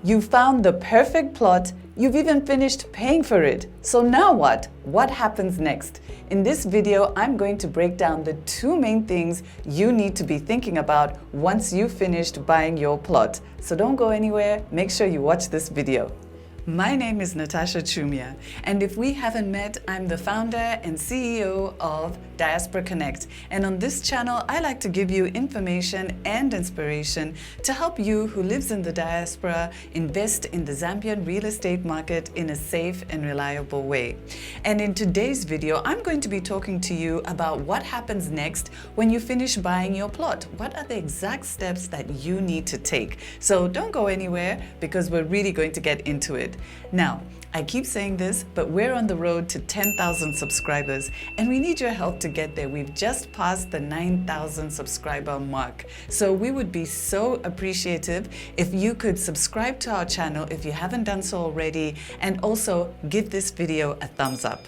You found the perfect plot, you've even finished paying for it. So now what? What happens next? In this video, I'm going to break down the two main things you need to be thinking about once you've finished buying your plot. So don't go anywhere, make sure you watch this video. My name is Natasha Chumia, and if we haven't met, I'm the founder and CEO of Diaspora Connect. And on this channel, I like to give you information and inspiration to help you who lives in the diaspora invest in the Zambian real estate market in a safe and reliable way. And in today's video, I'm going to be talking to you about what happens next when you finish buying your plot. What are the exact steps that you need to take? So don't go anywhere because we're really going to get into it. Now, I keep saying this, but we're on the road to 10,000 subscribers and we need your help to get there. We've just passed the 9,000 subscriber mark. So we would be so appreciative if you could subscribe to our channel if you haven't done so already, and also give this video a thumbs up.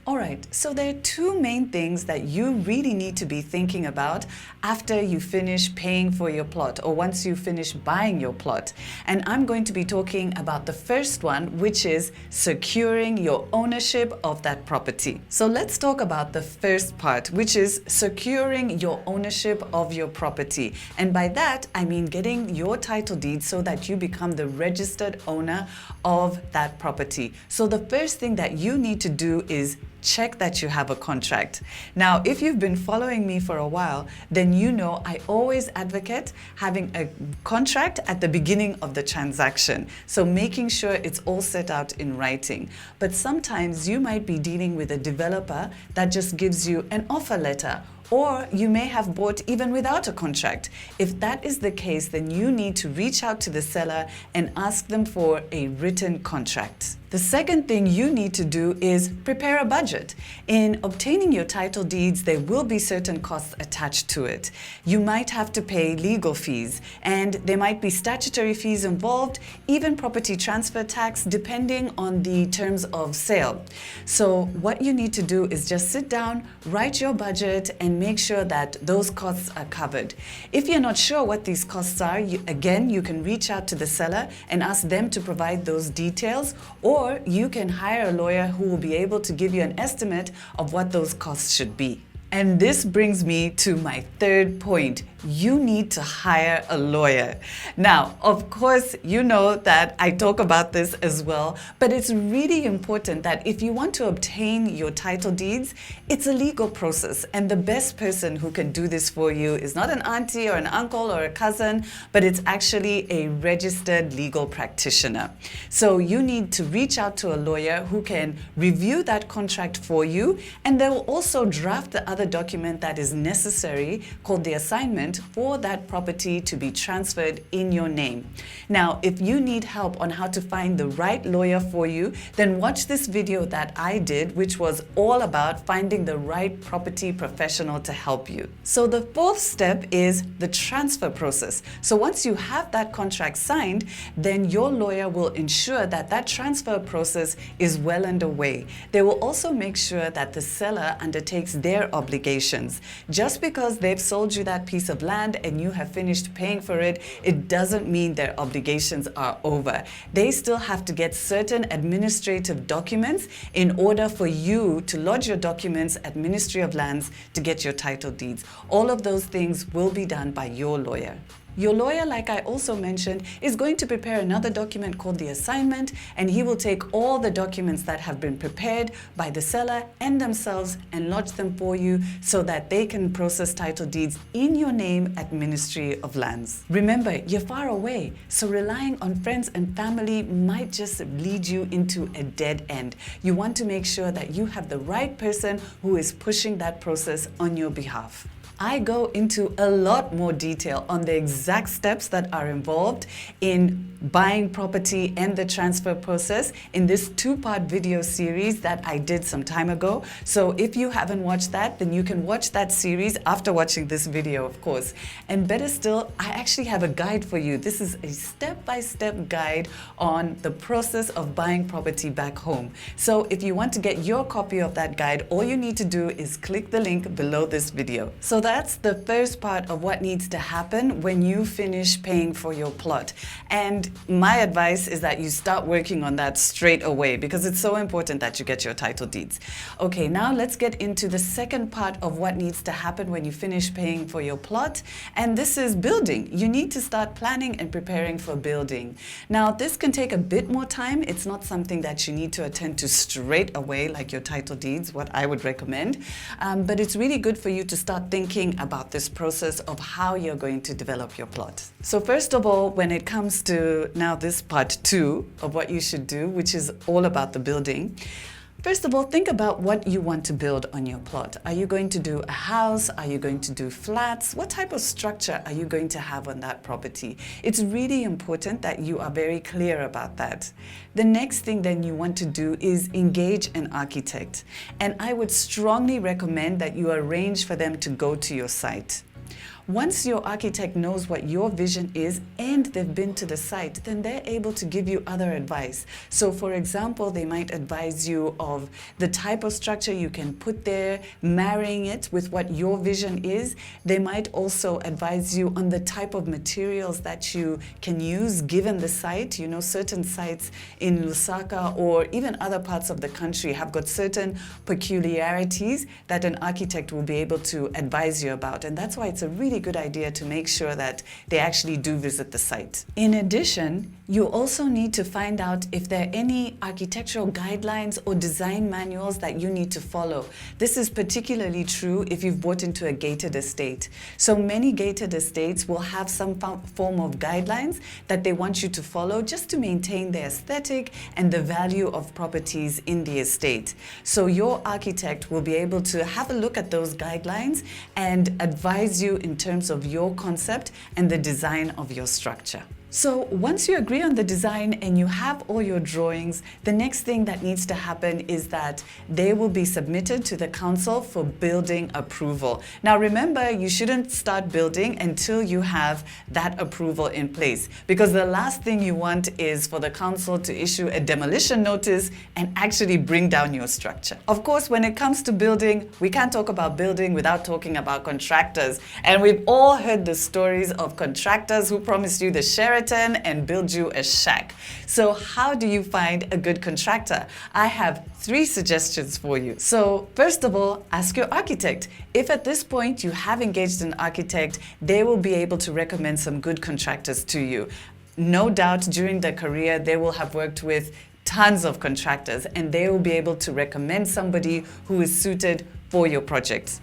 Alright, so there are two main things that you really need to be thinking about after you finish paying for your plot, or once you finish buying your plot. And I'm going to be talking about the first one, which is securing your ownership of that property. So let's talk about the first part, which is securing your ownership of your property. And by that, I mean getting your title deed so that you become the registered owner of that property. So the first thing that you need to do is check that you have a contract. Now, if you've been following me for a while, then you know I always advocate having a contract at the beginning of the transaction. So making sure it's all set out in writing. But sometimes you might be dealing with a developer that just gives you an offer letter, or you may have bought even without a contract. If that is the case, then you need to reach out to the seller and ask them for a written contract. The second thing you need to do is prepare a budget. In obtaining your title deeds, there will be certain costs attached to it. You might have to pay legal fees, and there might be statutory fees involved, even property transfer tax, depending on the terms of sale. So what you need to do is just sit down, write your budget, and make sure that those costs are covered. If you're not sure what these costs are, you can reach out to the seller and ask them to provide those details, or you can hire a lawyer who will be able to give you an estimate of what those costs should be. And this brings me to my third point. You need to hire a lawyer. Now, of course, you know that I talk about this as well, but it's really important that if you want to obtain your title deeds, it's a legal process. And the best person who can do this for you is not an auntie or an uncle or a cousin, but it's actually a registered legal practitioner. So you need to reach out to a lawyer who can review that contract for you, and they will also draft the other document that is necessary, called the assignment, for that property to be transferred in your name. Now, if you need help on how to find the right lawyer for you, then watch this video that I did, which was all about finding the right property professional to help you. So the fourth step is the transfer process. So once you have that contract signed, then your lawyer will ensure that that transfer process is well underway. They will also make sure that the seller undertakes their obligations. Just because they've sold you that piece of land and you have finished paying for it, it doesn't mean their obligations are over. They still have to get certain administrative documents in order for you to lodge your documents at Ministry of Lands to get your title deeds. All of those things will be done by your lawyer. Your lawyer, like I also mentioned, is going to prepare another document called the assignment, and he will take all the documents that have been prepared by the seller and themselves and lodge them for you so that they can process title deeds in your name at Ministry of Lands. Remember, you're far away, so relying on friends and family might just lead you into a dead end. You want to make sure that you have the right person who is pushing that process on your behalf. I go into a lot more detail on the exact steps that are involved in buying property and the transfer process in this two-part video series that I did some time ago. So if you haven't watched that, then you can watch that series after watching this video, of course. And better still, I actually have a guide for you. This is a step-by-step guide on the process of buying property back home. So if you want to get your copy of that guide, all you need to do is click the link below this video. So that's the first part of what needs to happen when you finish paying for your plot. And my advice is that you start working on that straight away because it's so important that you get your title deeds. Okay, now let's get into the second part of what needs to happen when you finish paying for your plot. And this is building. You need to start planning and preparing for building. Now, this can take a bit more time. It's not something that you need to attend to straight away, like your title deeds, what I would recommend. But it's really good for you to start thinking about this process of how you're going to develop your plot. So first of all, when it comes to now this part 2 of what you should do, which is all about the building, first of all, think about what you want to build on your plot. Are you going to do a house? Are you going to do flats? What type of structure are you going to have on that property? It's really important that you are very clear about that. The next thing then you want to do is engage an architect. And I would strongly recommend that you arrange for them to go to your site. Once your architect knows what your vision is and they've been to the site, then they're able to give you other advice. So for example, they might advise you of the type of structure you can put there, marrying it with what your vision is. They might also advise you on the type of materials that you can use given the site. You know, certain sites in Lusaka or even other parts of the country have got certain peculiarities that an architect will be able to advise you about. And that's why it's a really good idea to make sure that they actually do visit the site. In addition, you also need to find out if there are any architectural guidelines or design manuals that you need to follow. This is particularly true if you've bought into a gated estate. So many gated estates will have some form of guidelines that they want you to follow just to maintain the aesthetic and the value of properties in the estate. So your architect will be able to have a look at those guidelines and advise you in terms of your concept and the design of your structure. So once you agree on the design and you have all your drawings, the next thing that needs to happen is that they will be submitted to the council for building approval. Now remember, you shouldn't start building until you have that approval in place, because the last thing you want is for the council to issue a demolition notice and actually bring down your structure. Of course, when it comes to building, we can't talk about building without talking about contractors. And we've all heard the stories of contractors who promise you the Sheraton and build you a shack. So how do you find a good contractor? I have 3 suggestions for you. So first of all, ask your architect. If at this point you have engaged an architect, they will be able to recommend some good contractors to you. No doubt during their career, they will have worked with tons of contractors and they will be able to recommend somebody who is suited for your project.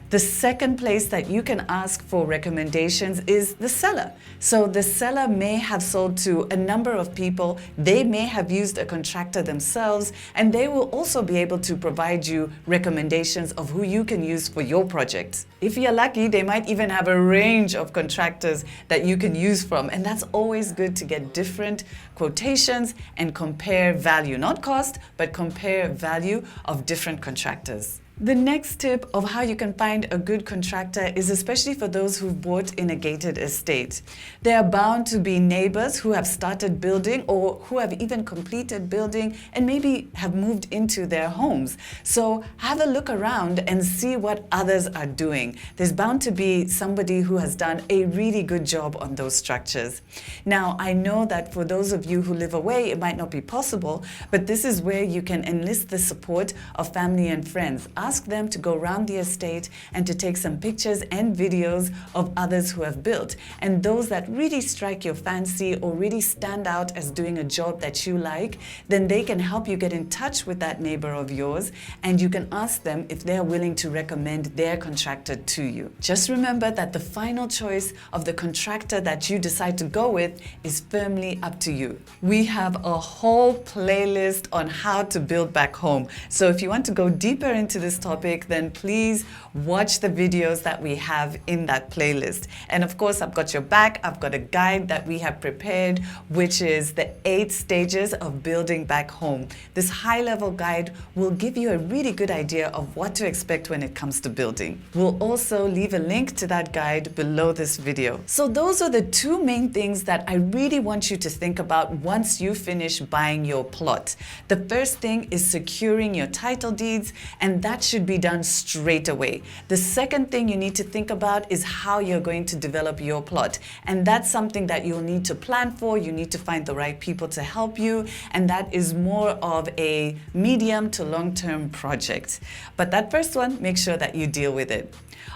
The second place that you can ask for recommendations is the seller. So the seller may have sold to a number of people, they may have used a contractor themselves, and they will also be able to provide you recommendations of who you can use for your project. If you're lucky, they might even have a range of contractors that you can use from, and that's always good to get different quotations and compare value, not cost, but compare value of different contractors. The next tip of how you can find a good contractor is especially for those who've bought in a gated estate. There are bound to be neighbors who have started building or who have even completed building and maybe have moved into their homes. So have a look around and see what others are doing. There's bound to be somebody who has done a really good job on those structures. Now, I know that for those of you who live away, it might not be possible, but this is where you can enlist the support of family and friends. Ask them to go around the estate and to take some pictures and videos of others who have built. And those that really strike your fancy or really stand out as doing a job that you like, then they can help you get in touch with that neighbor of yours, and you can ask them if they're willing to recommend their contractor to you. Just remember that the final choice of the contractor that you decide to go with is firmly up to you. We have a whole playlist on how to build back home. So if you want to go deeper into this topic, then please watch the videos that we have in that playlist. And of course, I've got your back. I've got a guide that we have prepared, which is the 8 stages of building back home. This high-level guide will give you a really good idea of what to expect when it comes to building. We'll also leave a link to that guide below this video. So those are the 2 main things that I really want you to think about once you finish buying your plot. The first thing is securing your title deeds, and that should be done straight away. The second thing you need to think about is how you're going to develop your plot. And that's something that you'll need to plan for. You need to find the right people to help you. And that is more of a medium to long-term project. But that first one, make sure that you deal with it.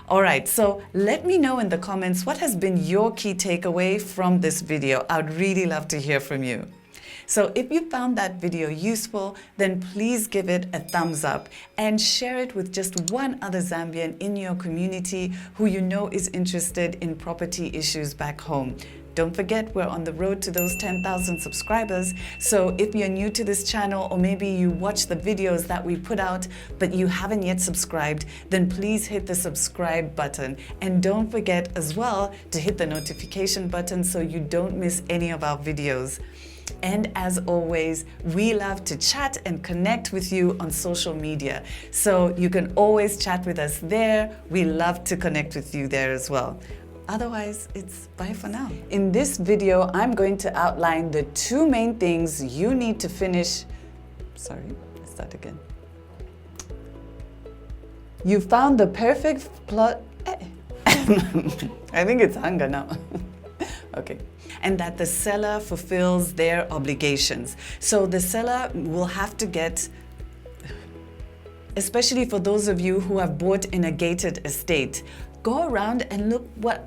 All right, so let me know in the comments what has been your key takeaway from this video. I'd really love to hear from you. So if you found that video useful, then please give it a thumbs up and share it with just one other Zambian in your community who you know is interested in property issues back home. Don't forget, we're on the road to those 10,000 subscribers. So if you're new to this channel, or maybe you watch the videos that we put out, but you haven't yet subscribed, then please hit the subscribe button. And don't forget as well to hit the notification button so you don't miss any of our videos. And as always, we love to chat and connect with you on social media. So you can always chat with us there. We love to connect with you there as well. Otherwise, it's bye for now. In this video, I'm going to outline the 2 main things you need to finish. Sorry, let's start again. You found the perfect plot. I think it's hunger now. Okay. And that the seller fulfills their obligations. So the seller will have to get, especially for those of you who have bought in a gated estate, go around and look what